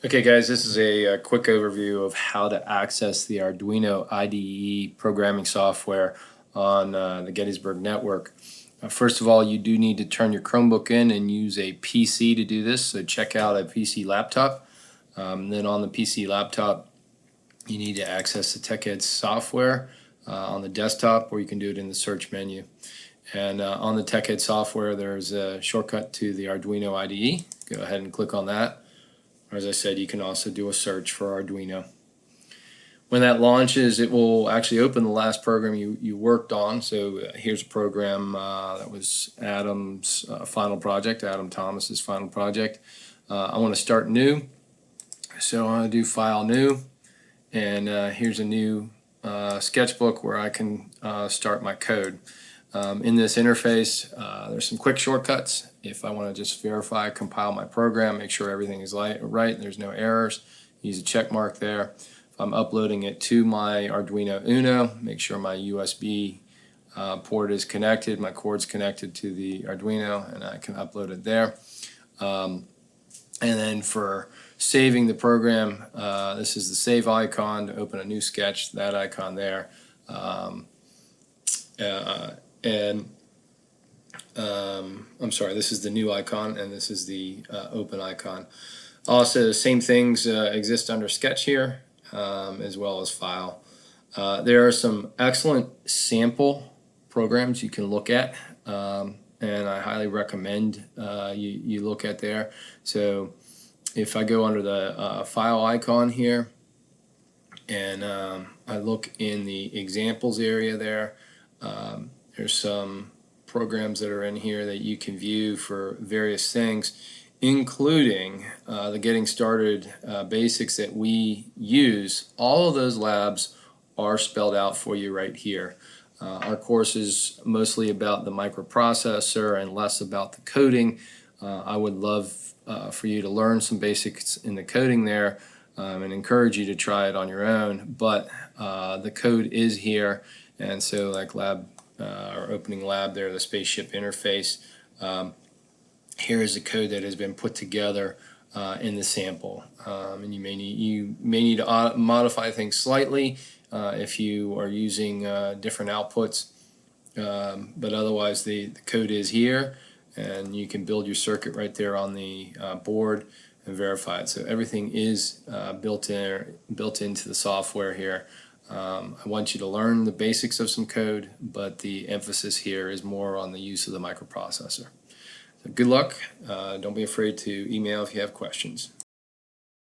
Okay guys, this is a quick overview of how to access the Arduino IDE programming software on the Gettysburg network. First of all, you do need to turn your Chromebook in and use a PC to do this, so check out a PC laptop. Then on the PC laptop, you need to access the TechEd software on the desktop, or you can do it in the search menu. And on the TechEd software, there's a shortcut to the Arduino IDE. Go ahead and click on that. As I said, you can also do a search for Arduino. When that launches, it will actually open the last program you worked on. So here's a program that was Adam's final project, Adam Thomas's final project. I want to start new, so I want to do File New, and here's a new sketchbook where I can start my code. In this interface, there's some quick shortcuts. If I want to just verify, compile my program, make sure everything is right and there's no errors, use a check mark there. If I'm uploading it to my Arduino Uno, make sure my USB port is connected, my cord's connected to the Arduino, and I can upload it there. And then for saving the program, this is the save icon to open a new sketch, that icon there. I'm sorry, this is the new icon, and this is the open icon. Also, the same things exist under Sketch here, as well as File. There are some excellent sample programs you can look at, and I highly recommend you look at there. So if I go under the File icon here, and I look in the examples area there, there's some programs that are in here that you can view for various things, including the getting started basics that we use. All of those labs are spelled out for you right here. Our course is mostly about the microprocessor and less about the coding. I would love for you to learn some basics in the coding there, and encourage you to try it on your own, but the code is here. And so like our opening lab there, the spaceship interface, here is the code that has been put together in the sample, and you may need to modify things slightly if you are using different outputs, but otherwise the code is here, and you can build your circuit right there on the board and verify it. So everything is built into the software here. I want you to learn the basics of some code, but the emphasis here is more on the use of the microprocessor. So good luck. Don't be afraid to email if you have questions.